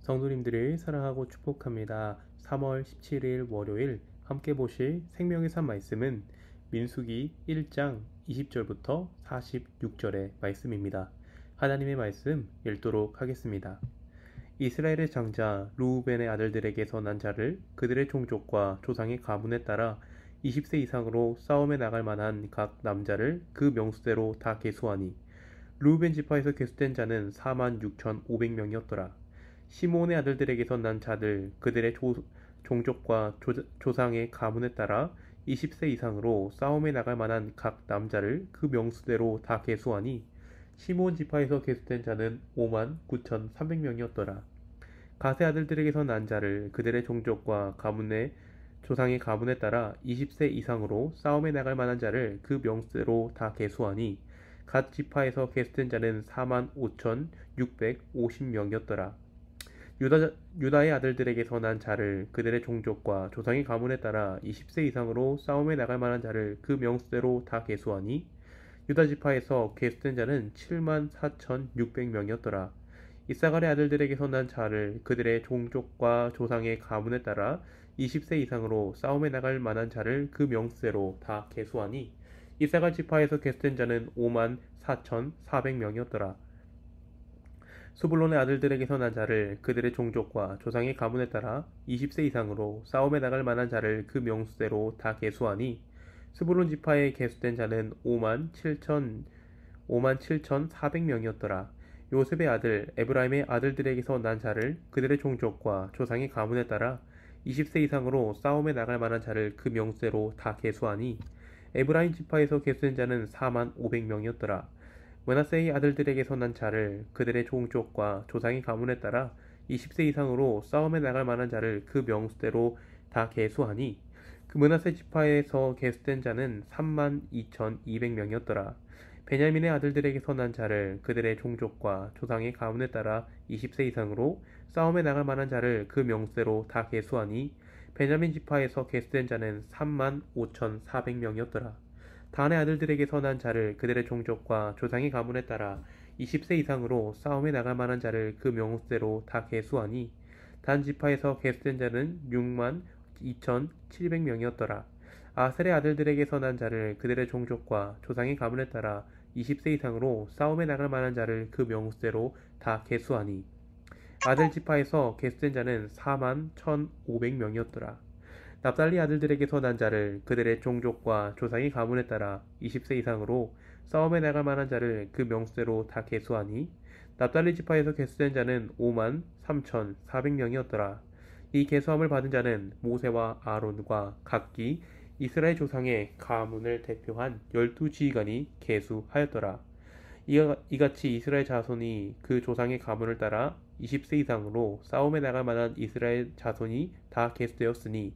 성도님들을 사랑하고 축복합니다. 3월 17일 월요일 함께 보실 생명의 산 말씀은 민수기 1장 20절부터 46절의 말씀입니다. 하나님의 말씀 읽도록 하겠습니다. 이스라엘의 장자 르우벤의 아들들에게서 난 자를 그들의 종족과 조상의 가문에 따라 20세 이상으로 싸움에 나갈 만한 각 남자를 그 명수대로 다 계수하니 르우벤 지파에서 계수된 자는 46,500명이었더라. 시몬의 아들들에게서 난 자들 그들의 종족과 조상의 가문에 따라 20세 이상으로 싸움에 나갈 만한 각 남자를 그 명수대로 다 계수하니 시몬 지파에서 계수된 자는 59,300명이었더라. 가세 아들들에게서 난 자를 그들의 종족과 조상의 가문에 따라 20세 이상으로 싸움에 나갈 만한 자를 그 명수대로 다 계수하니 갓 지파에서 계수된 자는 45,650명이었더라. 유다의 아들들에게서 난 자를 그들의 종족과 조상의 가문에 따라 20세 이상으로 싸움에 나갈 만한 자를 그 명수대로 다 계수하니 유다 지파에서 계수된 자는 74,600명이었더라. 이사갈의 아들들에게서 난 자를 그들의 종족과 조상의 가문에 따라 20세 이상으로 싸움에 나갈 만한 자를 그 명수대로 다 계수하니 이사갈 지파에서 계수된 자는 54,400명이었더라. 스불론의 아들들에게서 난 자를 그들의 종족과 조상의 가문에 따라 20세 이상으로 싸움에 나갈 만한 자를 그 명수대로 다 계수하니 스불론 지파에 계수된 자는 57,400명이었더라. 요셉의 아들 에브라임의 아들들에게서 난 자를 그들의 종족과 조상의 가문에 따라 20세 이상으로 싸움에 나갈 만한 자를 그 명수대로 다 계수하니 에브라임 지파에서 계수된 자는 45,000명이었더라. 므낫세의 아들들에게서 난 자를 그들의 종족과 조상의 가문에 따라 20세 이상으로 싸움에 나갈 만한 자를 그 명수대로 다 계수하니 그 므낫세 지파에서 계수된 자는 32,200명이었더라. 베냐민의 아들들에게서 난 자를 그들의 종족과 조상의 가문에 따라 20세 이상으로 싸움에 나갈 만한 자를 그 명수대로 다 계수하니 베냐민 지파에서 계수된 자는 35,400명이었더라. 단의 아들들에게서 난 자를 그들의 종족과 조상의 가문에 따라 20세 이상으로 싸움에 나갈 만한 자를 그 명수대로 다 계수하니 단 지파에서 계수된 자는 62,700명이었더라. 아셀의 아들들에게서 난 자를 그들의 종족과 조상의 가문에 따라 20세 이상으로 싸움에 나갈 만한 자를 그 명수대로 다 계수하니 아들 지파에서 계수된 자는 41,500명이었더라. 납달리 아들들에게서 난 자를 그들의 종족과 조상의 가문에 따라 20세 이상으로 싸움에 나갈 만한 자를 그 명수대로 다 계수하니 납달리 지파에서 계수된 자는 53,400명이었더라. 이 계수함을 받은 자는 모세와 아론과 각기 이스라엘 조상의 가문을 대표한 12지휘관이 계수하였더라. 이같이 이스라엘 자손이 그 조상의 가문을 따라 20세 이상으로 싸움에 나갈 만한 이스라엘 자손이 다 계수되었으니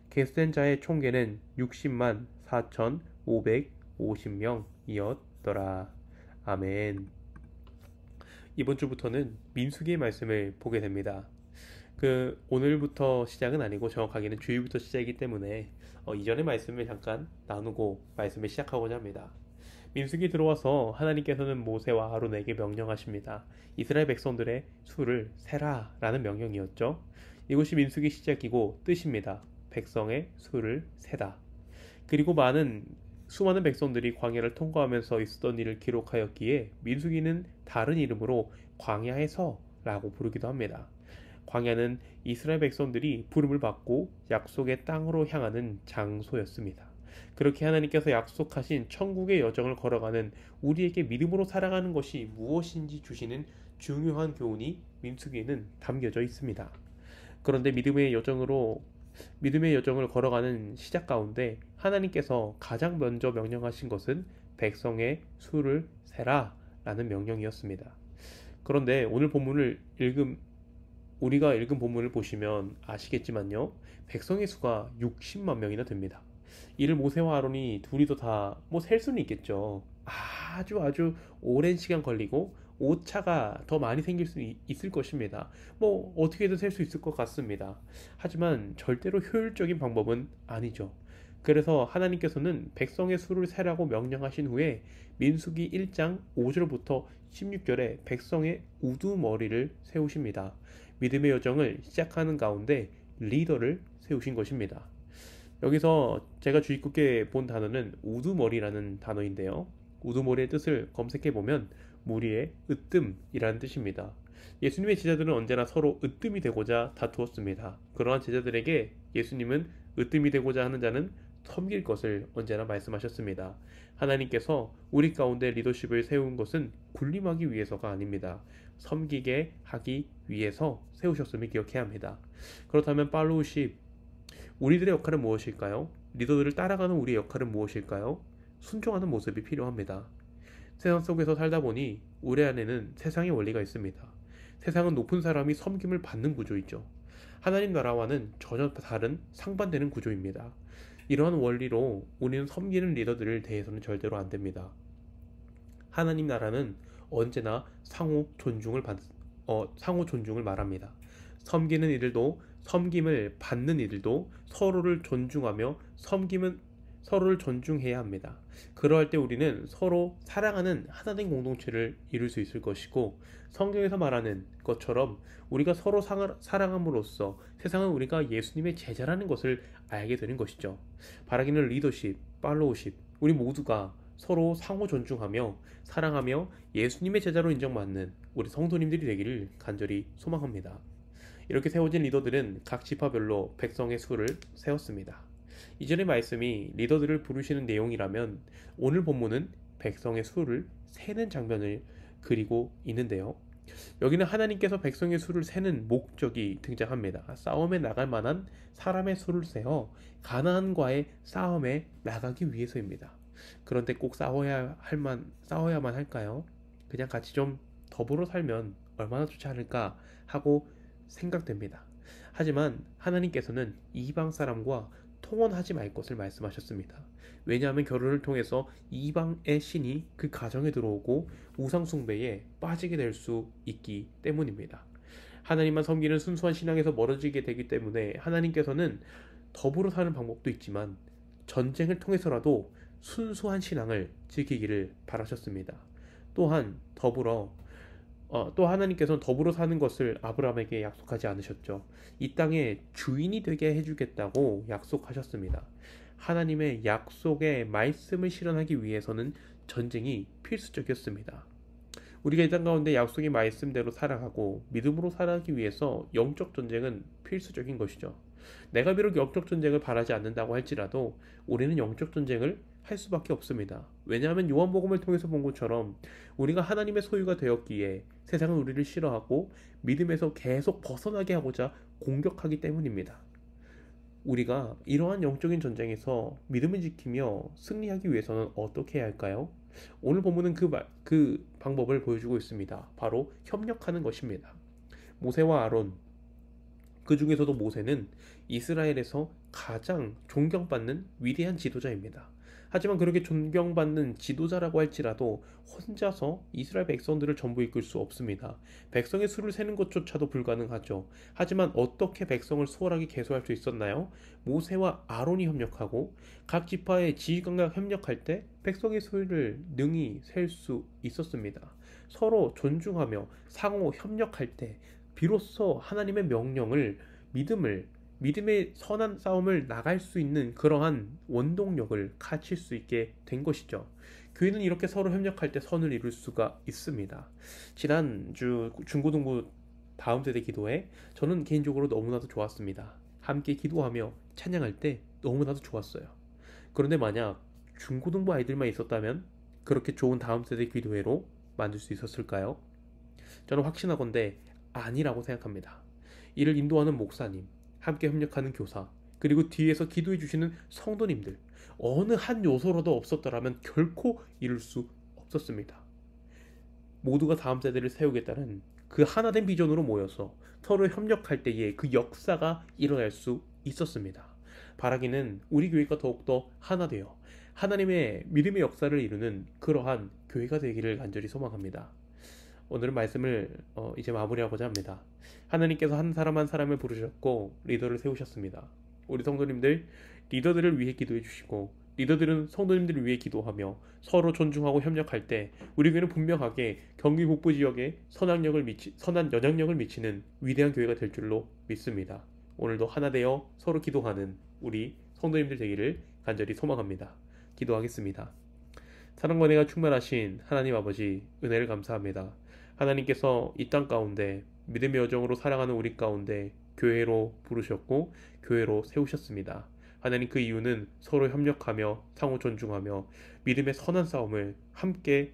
계수된 자의 총계는 60만 4,550명이었더라. 아멘. 이번 주부터는 민수기의 말씀을 보게 됩니다. 오늘부터 시작은 아니고 정확하게는 주일부터 시작이기 때문에 이전의 말씀을 잠깐 나누고 말씀을 시작하고자 합니다. 민수기 들어와서 하나님께서는 모세와 아론에게 명령하십니다. 이스라엘 백성들의 수를 세라 라는 명령이었죠. 이것이 민수기 시작이고 뜻입니다. 백성의 수를 세다. 그리고 수많은 백성들이 광야를 통과하면서 있었던 일을 기록하였기에 민수기는 다른 이름으로 광야에서라고 부르기도 합니다. 광야는 이스라엘 백성들이 부름을 받고 약속의 땅으로 향하는 장소였습니다. 그렇게 하나님께서 약속하신 천국의 여정을 걸어가는 우리에게 믿음으로 살아가는 것이 무엇인지 주시는 중요한 교훈이 민수기에는 담겨져 있습니다. 그런데 믿음의 여정을 걸어가는 시작 가운데 하나님께서 가장 먼저 명령하신 것은 백성의 수를 세라 라는 명령이었습니다. 그런데 우리가 읽은 본문을 보시면 아시겠지만요, 백성의 수가 60만 명이나 됩니다. 이를 모세와 아론이 둘이서 다 셀 수는 있겠죠. 아주 오랜 시간 걸리고 오차가 더 많이 생길 수 있을 것입니다. 어떻게든 셀 수 있을 것 같습니다. 하지만 절대로 효율적인 방법은 아니죠. 그래서 하나님께서는 백성의 수를 세라고 명령하신 후에 민수기 1장 5절부터 16절에 백성의 우두머리를 세우십니다. 믿음의 여정을 시작하는 가운데 리더를 세우신 것입니다. 여기서 제가 주의 깊게 본 단어는 우두머리라는 단어인데요. 우두머리의 뜻을 검색해보면 무리의 으뜸이라는 뜻입니다. 예수님의 제자들은 언제나 서로 으뜸이 되고자 다투었습니다. 그러한 제자들에게 예수님은 으뜸이 되고자 하는 자는 섬길 것을 언제나 말씀하셨습니다. 하나님께서 우리 가운데 리더십을 세운 것은 군림하기 위해서가 아닙니다. 섬기게 하기 위해서 세우셨음을 기억해야 합니다. 그렇다면 팔로우십, 우리들의 역할은 무엇일까요? 리더들을 따라가는 우리의 역할은 무엇일까요? 순종하는 모습이 필요합니다. 세상 속에서 살다 보니 우리 안에는 세상의 원리가 있습니다. 세상은 높은 사람이 섬김을 받는 구조이죠. 하나님 나라와는 전혀 다른 상반되는 구조입니다. 이러한 원리로 우리는 섬기는 리더들을 대해서는 절대로 안 됩니다. 하나님 나라는 언제나 상호 존중을 말합니다. 섬기는 이들도 섬김을 받는 이들도 서로를 존중하며 서로를 존중해야 합니다. 그러할 때 우리는 서로 사랑하는 하나된 공동체를 이룰 수 있을 것이고, 성경에서 말하는 것처럼 우리가 서로 사랑함으로써 세상은 우리가 예수님의 제자라는 것을 알게 되는 것이죠. 바라기는 리더십, 팔로우십, 우리 모두가 서로 상호 존중하며 사랑하며 예수님의 제자로 인정받는 우리 성도님들이 되기를 간절히 소망합니다. 이렇게 세워진 리더들은 각 지파별로 백성의 수를 세웠습니다. 이전의 말씀이 리더들을 부르시는 내용이라면 오늘 본문은 백성의 수를 세는 장면을 그리고 있는데요. 여기는 하나님께서 백성의 수를 세는 목적이 등장합니다. 싸움에 나갈 만한 사람의 수를 세어 가나안과의 싸움에 나가기 위해서입니다. 그런데 꼭 싸워야만 할까요? 그냥 같이 좀 더불어 살면 얼마나 좋지 않을까 하고 생각됩니다. 하지만 하나님께서는 이방 사람과 통혼하지 말 것을 말씀하셨습니다. 왜냐하면 결혼을 통해서 이방의 신이 그 가정에 들어오고 우상 숭배에 빠지게 될 수 있기 때문입니다. 하나님만 섬기는 순수한 신앙에서 멀어지게 되기 때문에 하나님께서는 더불어 사는 방법도 있지만 전쟁을 통해서라도 순수한 신앙을 지키기를 바라셨습니다. 또한 또 하나님께서는 더불어 사는 것을 아브라함에게 약속하지 않으셨죠. 이 땅의 주인이 되게 해주겠다고 약속하셨습니다. 하나님의 약속의 말씀을 실현하기 위해서는 전쟁이 필수적이었습니다. 우리가 이 땅 가운데 약속의 말씀대로 살아가고 믿음으로 살아가기 위해서 영적 전쟁은 필수적인 것이죠. 내가 비록 영적 전쟁을 바라지 않는다고 할지라도 우리는 영적 전쟁을 할 수밖에 없습니다. 왜냐하면 요한복음을 통해서 본 것처럼 우리가 하나님의 소유가 되었기에 세상은 우리를 싫어하고 믿음에서 계속 벗어나게 하고자 공격하기 때문입니다. 우리가 이러한 영적인 전쟁에서 믿음을 지키며 승리하기 위해서는 어떻게 해야 할까요? 오늘 본문은 그 방법을 보여주고 있습니다. 바로 협력하는 것입니다. 모세와 아론, 그 중에서도 모세는 이스라엘에서 가장 존경받는 위대한 지도자입니다. 하지만 그렇게 존경받는 지도자라고 할지라도 혼자서 이스라엘 백성들을 전부 이끌 수 없습니다. 백성의 수를 세는 것조차도 불가능하죠. 하지만 어떻게 백성을 수월하게 계수할 수 있었나요? 모세와 아론이 협력하고 각 지파의 지휘관과 협력할 때 백성의 수를 능히 셀 수 있었습니다. 서로 존중하며 상호 협력할 때 비로소 하나님의 명령을 믿음의 선한 싸움을 나갈 수 있는 그러한 원동력을 갖출 수 있게 된 것이죠. 교회는 이렇게 서로 협력할 때 선을 이룰 수가 있습니다. 지난주 중고등부 다음 세대 기도회 저는 개인적으로 너무나도 좋았습니다. 함께 기도하며 찬양할 때 너무나도 좋았어요. 그런데 만약 중고등부 아이들만 있었다면 그렇게 좋은 다음 세대 기도회로 만들 수 있었을까요? 저는 확신하건대 아니라고 생각합니다. 이를 인도하는 목사님, 함께 협력하는 교사, 그리고 뒤에서 기도해 주시는 성도님들, 어느 한 요소라도 없었더라면 결코 이룰 수 없었습니다. 모두가 다음 세대를 세우겠다는 그 하나된 비전으로 모여서 서로 협력할 때에 그 역사가 일어날 수 있었습니다. 바라기는 우리 교회가 더욱더 하나 되어 하나님의 믿음의 역사를 이루는 그러한 교회가 되기를 간절히 소망합니다. 오늘은 말씀을 이제 마무리하고자 합니다. 하나님께서 한 사람 한 사람을 부르셨고 리더를 세우셨습니다. 우리 성도님들 리더들을 위해 기도해 주시고 리더들은 성도님들을 위해 기도하며 서로 존중하고 협력할 때 우리 교회는 분명하게 경기 북부 지역에 선한 영향력을 미치는 위대한 교회가 될 줄로 믿습니다. 오늘도 하나 되어 서로 기도하는 우리 성도님들 되기를 간절히 소망합니다. 기도하겠습니다. 사랑과 은혜가 충만하신 하나님 아버지, 은혜를 감사합니다. 하나님께서 이 땅 가운데 믿음의 여정으로 살아가는 우리 가운데 교회로 부르셨고 교회로 세우셨습니다. 하나님, 그 이유는 서로 협력하며 상호 존중하며 믿음의 선한 싸움을 함께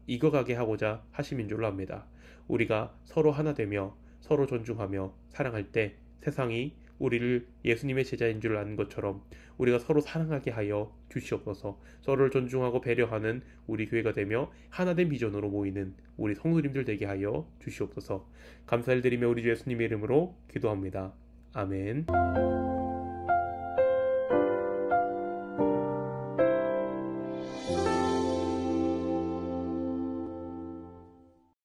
이겨가게 하고자 하심인 줄로 압니다. 우리가 서로 하나 되며 서로 존중하며 사랑할 때 세상이 우리를 예수님의 제자인 줄 아는 것처럼 우리가 서로 사랑하게 하여 주시옵소서. 서로를 존중하고 배려하는 우리 교회가 되며 하나된 비전으로 모이는 우리 성도님들 되게 하여 주시옵소서. 감사를 드리며 우리 주 예수님의 이름으로 기도합니다. 아멘.